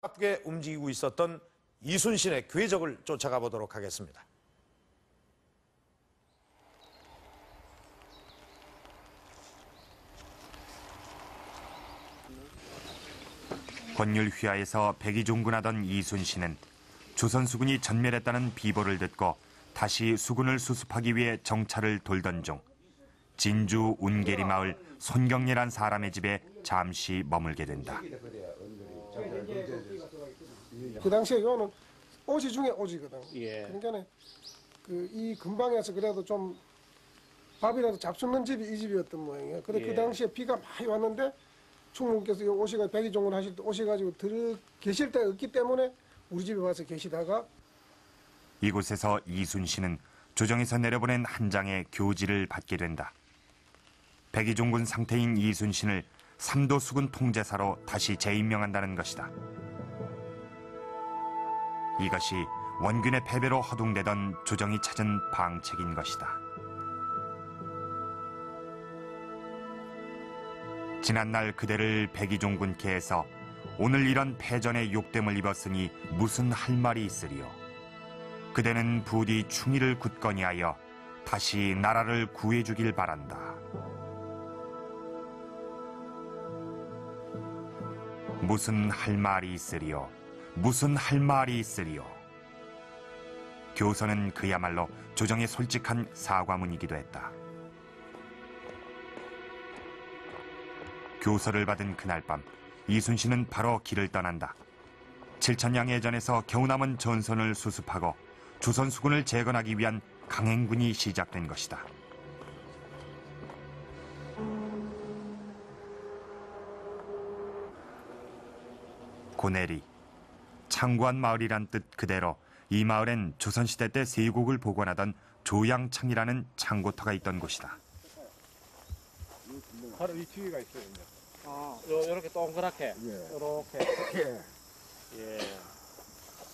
바쁘게 움직이고 있었던 이순신의 궤적을 쫓아가 보도록 하겠습니다. 권율 휘하에서 백의종군하던 이순신은 조선 수군이 전멸했다는 비보를 듣고 다시 수군을 수습하기 위해 정찰을 돌던 중 진주 운계리 마을 손경례란 사람의 집에 잠시 머물게 된다. 그 당시에 이거는 오지 중에 오지거든. 예. 그러니까 이 근방에서 그래도 좀 밥이라도 잡수는 집이 이 집이었던 모양이에요. 근데 그 당시에 비가 많이 왔는데 충무께서 오시가 백의종군 하실 때 오셔가지고 계실 데가 없기 때문에 우리 집에 와서 계시다가 이곳에서 이순신은 조정에서 내려보낸 한 장의 교지를 받게 된다. 백의종군 상태인 이순신을 삼도 수군 통제사로 다시 재임명한다는 것이다. 이것이 원균의 패배로 허둥대던 조정이 찾은 방책인 것이다. 지난날 그대를 백의종군께 해서 오늘 이런 패전의 욕됨을 입었으니 무슨 할 말이 있으리요. 그대는 부디 충의를 굳건히 하여 다시 나라를 구해주길 바란다. 무슨 할 말이 있으리요. 무슨 할 말이 있으리요. 교서는 그야말로 조정의 솔직한 사과문이기도 했다. 교서를 받은 그날 밤 이순신은 바로 길을 떠난다. 7천량 해전에서 겨우 남은 전선을 수습하고 조선 수군을 재건하기 위한 강행군이 시작된 것이다. 고내리, 창구한 마을이란 뜻 그대로 이 마을엔 조선시대 때 세곡을 보관하던 조양창이라는 창고터가 있던 곳이다. 바로 이 뒤에가 있어요. 요렇게 동그랗게. 요렇게. 예.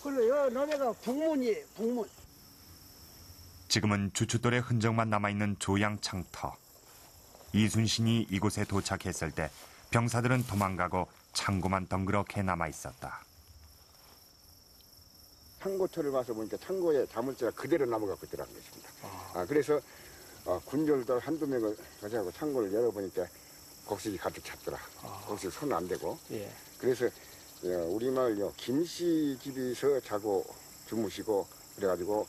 그래, 요 너네가 북문. 지금은 주춧돌의 흔적만 남아있는 조양창터. 이순신이 이곳에 도착했을 때 병사들은 도망가고 창고만 덩그렇게 남아있었다. 창고터를 와서 보니까 창고에 자물쇠가 그대로 남아갖고 있더라는 것입니다. 그래서 군졸들 한두 명을 가져가고 창고를 열어보니까 곡식이 가득 찼더라. 곡식 손 안 대고. 예. 그래서 우리 마을 김씨 집에서 자고 주무시고 그래가지고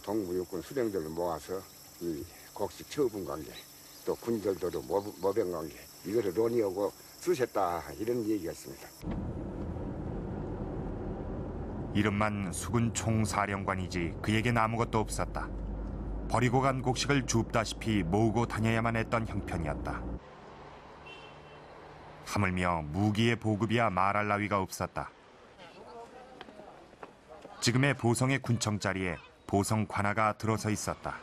동부육군 수령들을 모아서 이 곡식 처분 관계 또 군졸들도 모병 관계 이거를 논의하고 쓰셨다 이런 얘기가 있습니다. 이름만 수군 총사령관이지 그에겐 아무것도 없었다. 버리고 간 곡식을 줍다시피 모으고 다녀야만 했던 형편이었다. 하물며 무기의 보급이야 말할 나위가 없었다. 지금의 보성의 군청 자리에 보성 관아가 들어서 있었다.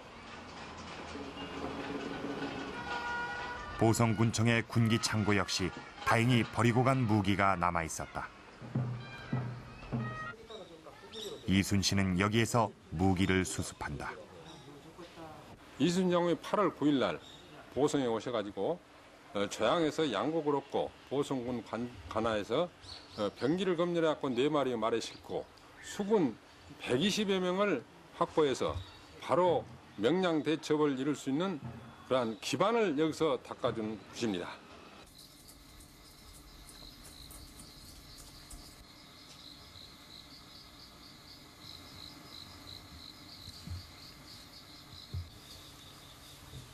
보성 군청의 군기 창고 역시 다행히 버리고 간 무기가 남아 있었다. 이순신은 여기에서 무기를 수습한다. 이순신장군이 8월 9일 날 보성에 오셔가지고 조양에서 양곡을 얻고 보성군 관아에서 병기를 검열해갖고 4마리의 말에 싣고 수군 120여 명을 확보해서 바로 명량 대첩을 이룰 수 있는 그러한 기반을 여기서 닦아준 것입니다.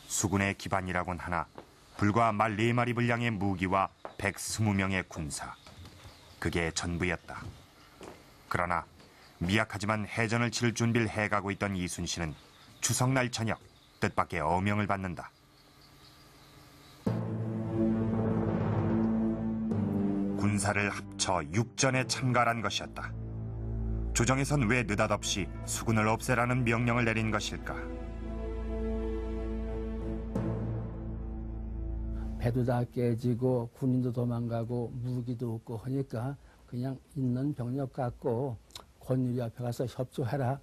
수군의 기반이라곤 하나 불과 말 4마리 분량의 무기와 120명의 군사. 그게 전부였다. 그러나 미약하지만 해전을 치를 준비를 해가고 있던 이순신은 추석날 저녁 뜻밖의 어명을 받는다. 군사를 합쳐 육전에 참가한 것이었다. 조정에선 왜 느닷없이 수군을 없애라는 명령을 내린 것일까? 배도 다 깨지고 군인도 도망가고 무기도 없고 하니까 그냥 있는 병력 갖고 권율이 앞에 가서 협조해라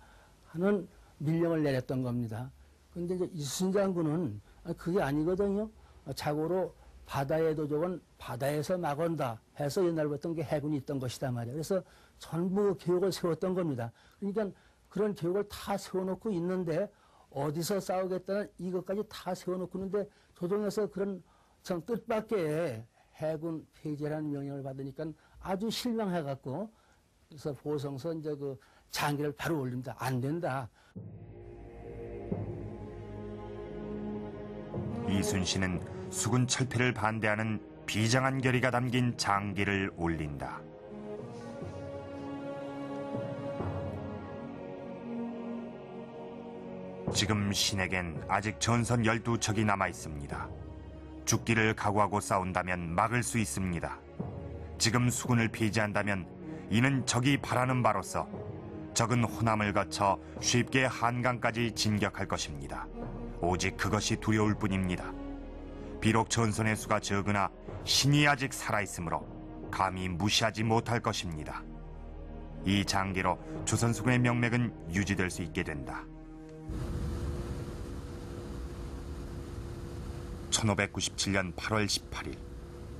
하는 밀령을 내렸던 겁니다. 그런데 이제 이순신 장군은 그게 아니거든요. 자고로 바다의 도적은 바다에서 막온다 해서 옛날부터 게 해군이 있던 것이다 말이에요. 그래서 전부 계획을 세웠던 겁니다. 그러니까 그런 계획을 다 세워놓고 있는데 어디서 싸우겠다는 이것까지 다 세워놓고 있는데 조정에서 그런 참 뜻밖의 해군 폐지라는 명령을 받으니까 아주 실망해갖고 그래서 보성서 이제 그 장기를 바로 올립니다. 안 된다. 이순신은 수군 철폐를 반대하는 비장한 결의가 담긴 장기를 올린다. 지금 신에겐 아직 전선 12척이 남아 있습니다. 죽기를 각오하고 싸운다면 막을 수 있습니다. 지금 수군을 폐지한다면 이는 적이 바라는 바로서 적은 호남을 거쳐 쉽게 한강까지 진격할 것입니다. 오직 그것이 두려울 뿐입니다. 비록 전선의 수가 적으나 신이 아직 살아있으므로 감히 무시하지 못할 것입니다. 이 장기로 조선수군의 명맥은 유지될 수 있게 된다. 1597년 8월 18일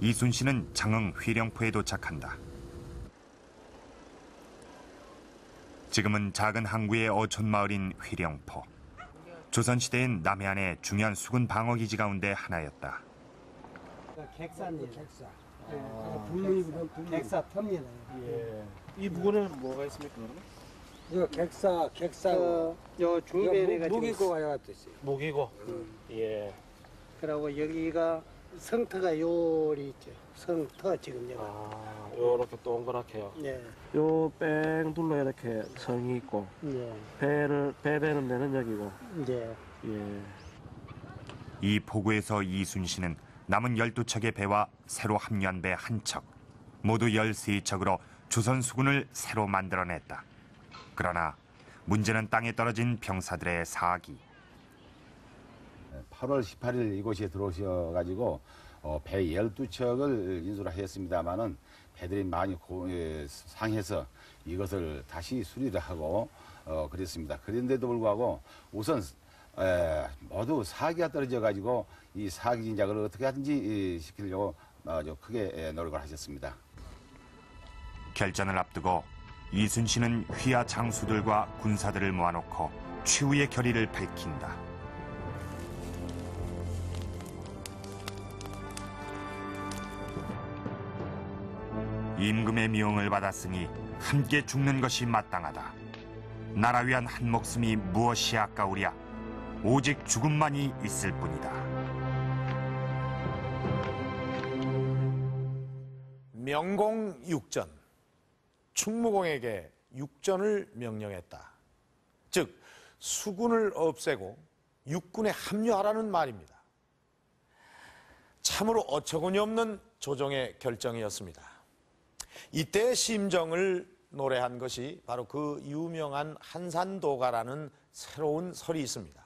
이순신은 장흥 휘령포에 도착한다. 지금은 작은 항구의 어촌마을인 휘령포. 조선시대엔 남해안의 중요한 수군 방어기지 가운데 하나였다. 객사입니다. 객사. 불문이거든. 객사 텀이네. 예. 이 부근에는 뭐가 있습니까, 그러면? 이거 객사. 요 중변에가 무기고가 왔듯이. 무기고. 예. 그리고 여기가 성터가 요리 있죠. 성터 지금 여기. 아, 요렇게 동그랗게요. 네. 요 뺑 둘러 이렇게 성이 있고, 네. 배 되는 데는 여기고. 네. 예. 이 포구에서 이순신은 남은 12척의 배와 새로 합류한 배 1척, 모두 13척으로 조선 수군을 새로 만들어냈다. 그러나 문제는 땅에 떨어진 병사들의 사기. 8월 18일 이곳에 들어오셔가지고 배 12척을 인수를 하였습니다마는 배들이 많이 상해서 이것을 다시 수리를 하고 그랬습니다. 그런데도 불구하고 우선 모두 사기가 떨어져가지고 이 사기 진작을 어떻게 하든지 시키려고 아주 크게 노력을 하셨습니다. 결전을 앞두고 이순신은 휘하 장수들과 군사들을 모아놓고 최후의 결의를 밝힌다. 임금의 미용을 받았으니 함께 죽는 것이 마땅하다. 나라 위한 한 목숨이 무엇이 아까우랴. 오직 죽음만이 있을 뿐이다. 명공육전, 충무공에게 육전을 명령했다. 즉 수군을 없애고 육군에 합류하라는 말입니다. 참으로 어처구니 없는 조정의 결정이었습니다. 이때의 심정을 노래한 것이 바로 그 유명한 한산도가라는 새로운 설이 있습니다.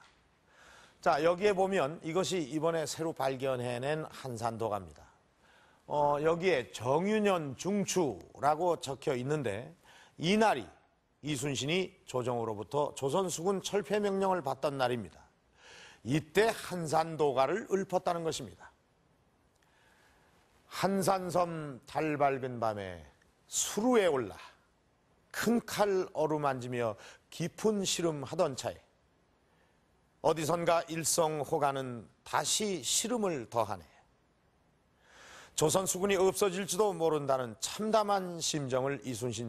자, 여기에 보면 이것이 이번에 새로 발견해낸 한산도가입니다. 여기에 정윤현 중추라고 적혀 있는데 이날이 이순신이 조정으로부터 조선수군 철폐 명령을 받던 날입니다. 이때 한산도가를 읊었다는 것입니다. 한산섬 달 밝은 밤에 수루에 올라 큰 칼 어루만지며 깊은 시름하던 차에 어디선가 일성호가는 다시 시름을 더하네. 조선 수군이 없어질지도 모른다는 참담한 심정을 이순신